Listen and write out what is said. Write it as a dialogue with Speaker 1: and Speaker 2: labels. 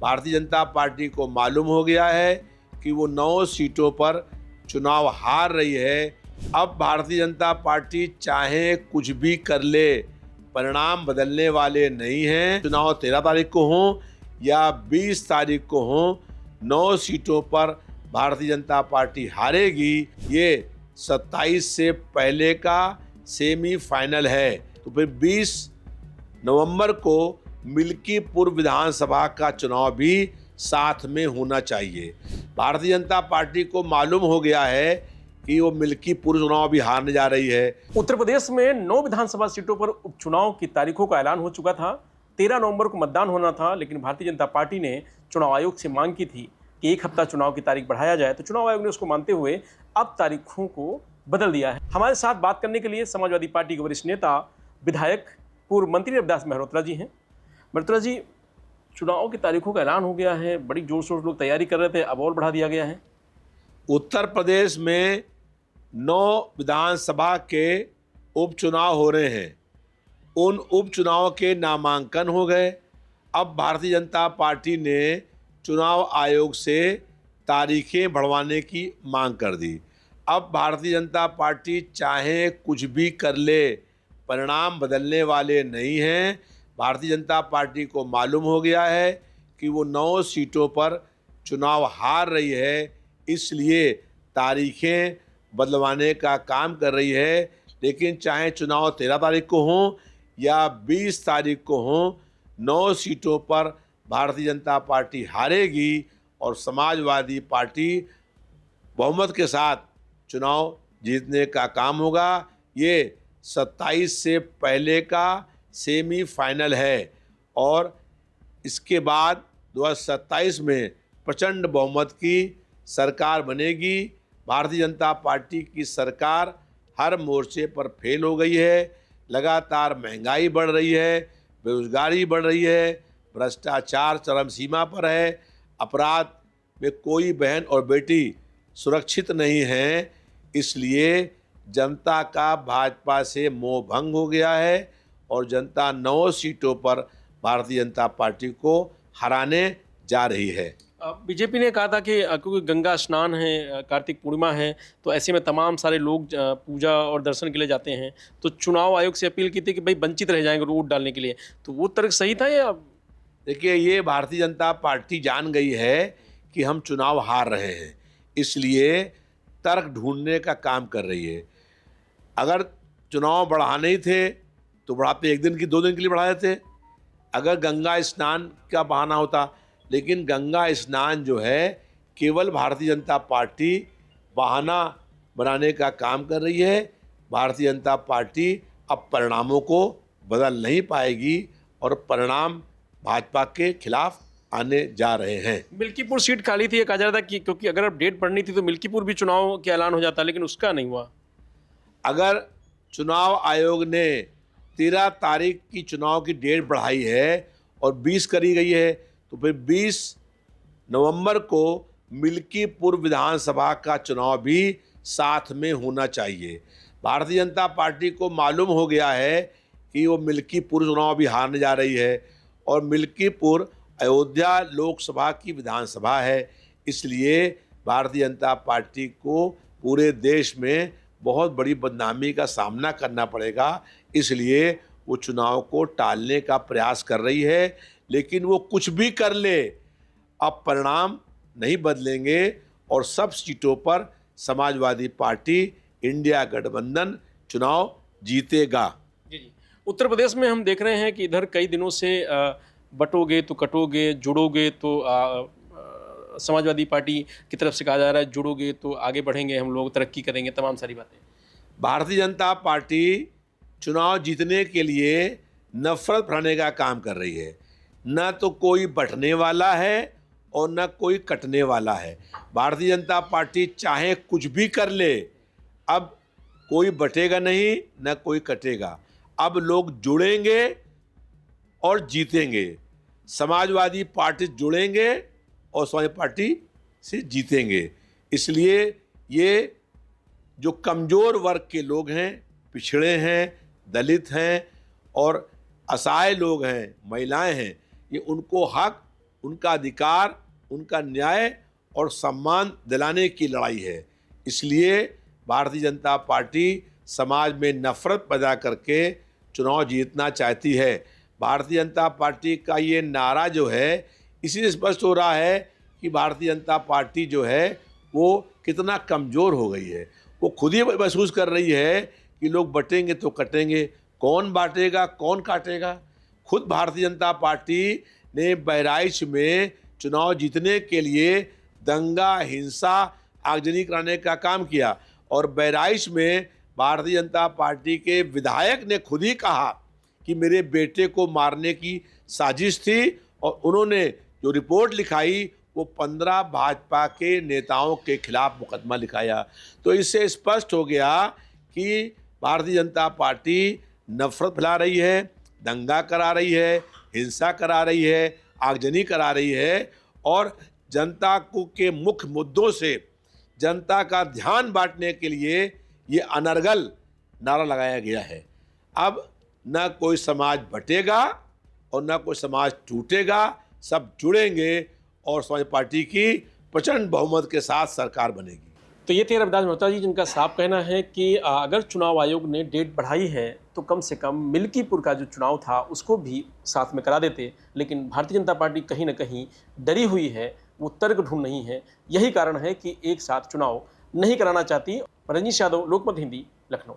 Speaker 1: Bharatiya Janata party को मालूम हो गया है कि वो 9 सीटों पर चुनाव हार रही है। अब भारतीय जनता पार्टी चाहे कुछ भी कर ले, परिणाम बदलने वाले नहीं हैं। चुनाव 13 तारीख को हों या 20 तारीख को हों, 9 सीटों पर भारतीय जनता पार्टी हारेगी। ये 27 से पहले का सेमीफाइनल है। तो फिर 20 नवंबर को मिल्कीपुर विधानसभा का चुनाव भी साथ में होना चाहिए। भारतीय जनता पार्टी को मालूम हो गया है कि वो मिल्कीपुर चुनाव भी हारने जा रही है।
Speaker 2: उत्तर प्रदेश में 9 विधानसभा सीटों पर उपचुनाव की तारीखों का ऐलान हो चुका था। 13 नवंबर को मतदान होना था, लेकिन भारतीय जनता पार्टी ने चुनाव आयोग से मांग की थी कि 1 हफ्ता चुनाव की तारीख बढ़ाया जाए, तो चुनाव आयोग ने उसको मानते हुए अब तारीखों को बदल दिया है। हमारे साथ बात करने के लिए समाजवादी पार्टी के वरिष्ठ नेता, विधायक, पूर्व मंत्री रविदास मेहरोत्रा जी हैं। मेहरोत्रा जी, चुनाव की तारीखों का ऐलान हो गया है, बड़ी जोर शोर लोग तैयारी कर रहे थे, अब और बढ़ा दिया गया है।
Speaker 1: उत्तर प्रदेश में 9 विधानसभा के उपचुनाव हो रहे हैं। उन उपचुनाव के नामांकन हो गए। अब भारतीय जनता पार्टी ने चुनाव आयोग से तारीखें बढ़वाने की मांग कर दी। अब भारतीय जनता पार्टी चाहे कुछ भी कर ले, परिणाम बदलने वाले नहीं हैं। भारतीय जनता पार्टी को मालूम हो गया है कि वो 9 सीटों पर चुनाव हार रही है, इसलिए तारीखें बदलवाने का काम कर रही है। लेकिन चाहे चुनाव 13 तारीख को हों या 20 तारीख को हों, 9 सीटों पर भारतीय जनता पार्टी हारेगी और समाजवादी पार्टी बहुमत के साथ चुनाव जीतने का काम होगा। ये 27 से पहले का सेमीफाइनल है और इसके बाद 2027 में प्रचंड बहुमत की सरकार बनेगी। भारतीय जनता पार्टी की सरकार हर मोर्चे पर फेल हो गई है। लगातार महंगाई बढ़ रही है, बेरोजगारी बढ़ रही है, भ्रष्टाचार चरम सीमा पर है, अपराध में कोई बहन और बेटी सुरक्षित नहीं है। इसलिए जनता का भाजपा से मोह भंग हो गया है और जनता 9 सीटों पर भारतीय जनता पार्टी को हराने जा रही है।
Speaker 2: बीजेपी ने कहा था कि क्योंकि गंगा स्नान है, कार्तिक पूर्णिमा है, तो ऐसे में तमाम सारे लोग पूजा और दर्शन के लिए जाते हैं, तो चुनाव आयोग से अपील की थी कि भाई वंचित रह जाएंगे वोट डालने के लिए। तो वो तर्क सही था या?
Speaker 1: देखिए, ये भारतीय जनता पार्टी जान गई है कि हम चुनाव हार रहे हैं, इसलिए तर्क ढूंढने का काम कर रही है। अगर चुनाव बढ़ाने ही थे तो बढ़ाते, 1 दिन की 2 दिन के लिए बढ़ा देते। अगर गंगा स्नान का बहाना होता, लेकिन गंगा स्नान जो है केवल भारतीय जनता पार्टी बहाना बनाने का काम कर रही है। भारतीय जनता पार्टी अब परिणामों को बदल नहीं पाएगी और परिणाम भाजपा के खिलाफ आने जा रहे हैं।
Speaker 2: मिल्कीपुर सीट खाली थी, ये कहा जा रहा था कि क्योंकि अगर अब डेट बढ़नी थी तो मिल्कीपुर भी चुनाव के ऐलान हो जाता, लेकिन उसका नहीं हुआ।
Speaker 1: अगर चुनाव आयोग ने 13 तारीख की चुनाव की डेट बढ़ाई है और 20 करी गई है, तो फिर 20 नवंबर को मिल्कीपुर विधानसभा का चुनाव भी साथ में होना चाहिए। भारतीय जनता पार्टी को मालूम हो गया है कि वो मिल्कीपुर चुनाव भी हारने जा रही है और मिल्कीपुर अयोध्या लोकसभा की विधानसभा है। इसलिए भारतीय जनता पार्टी को पूरे देश में बहुत बड़ी बदनामी का सामना करना पड़ेगा। इसलिए वो चुनाव को टालने का प्रयास कर रही है, लेकिन वो कुछ भी कर ले, अब परिणाम नहीं बदलेंगे और सब सीटों पर समाजवादी पार्टी इंडिया गठबंधन चुनाव जीतेगा।
Speaker 2: जी। उत्तर प्रदेश में हम देख रहे हैं कि इधर कई दिनों से बटोगे तो कटोगे, जुड़ोगे तो समाजवादी पार्टी की तरफ से कहा जा रहा है जुड़ोगे तो आगे बढ़ेंगे, हम लोग तरक्की करेंगे, तमाम सारी बातें।
Speaker 1: भारतीय जनता पार्टी चुनाव जीतने के लिए नफरत फैलाने का काम कर रही है। न तो कोई बंटने वाला है और न कोई कटने वाला है। भारतीय जनता पार्टी चाहे कुछ भी कर ले, अब कोई बटेगा नहीं, न कोई कटेगा। अब लोग जुड़ेंगे और जीतेंगे। समाजवादी पार्टी जुड़ेंगे और समाजवादी पार्टी से जीतेंगे। इसलिए ये जो कमज़ोर वर्ग के लोग हैं, पिछड़े हैं, दलित हैं और असहाय लोग हैं, महिलाएं हैं, ये उनको हक उनका अधिकार, उनका न्याय और सम्मान दिलाने की लड़ाई है। इसलिए भारतीय जनता पार्टी समाज में नफरत पैदा करके चुनाव जीतना चाहती है। भारतीय जनता पार्टी का ये नारा जो है, इसी से स्पष्ट हो रहा है कि भारतीय जनता पार्टी जो है वो कितना कमज़ोर हो गई है। वो खुद ही महसूस कर रही है कि लोग बटेंगे तो कटेंगे, कौन बांटेगा कौन काटेगा। खुद भारतीय जनता पार्टी ने बहराइच में चुनाव जीतने के लिए दंगा, हिंसा, आगजनी कराने का काम किया और बहराइच में भारतीय जनता पार्टी के विधायक ने खुद ही कहा कि मेरे बेटे को मारने की साजिश थी और उन्होंने जो रिपोर्ट लिखाई वो 15 भाजपा के नेताओं के खिलाफ मुकदमा लिखाया। तो इससे स्पष्ट हो गया कि भारतीय जनता पार्टी नफरत फैला रही है, दंगा करा रही है, हिंसा करा रही है, आगजनी करा रही है और जनता को के मुख्य मुद्दों से जनता का ध्यान बांटने के लिए ये अनर्गल नारा लगाया गया है। अब न कोई समाज बटेगा और न कोई समाज टूटेगा, सब जुड़ेंगे और समाज पार्टी की प्रचंड बहुमत के साथ सरकार बनेगी।
Speaker 2: तो ये थे रविदास मेहता जी, जिनका साफ कहना है कि अगर चुनाव आयोग ने डेट बढ़ाई है तो कम से कम मिल्कीपुर का जो चुनाव था उसको भी साथ में करा देते। लेकिन भारतीय जनता पार्टी कहीं ना कहीं डरी हुई है, वो तर्क ढूंढ नहीं है। यही कारण है कि एक साथ चुनाव नहीं कराना चाहती। रजनीश यादव, लोकमत हिंदी, लखनऊ।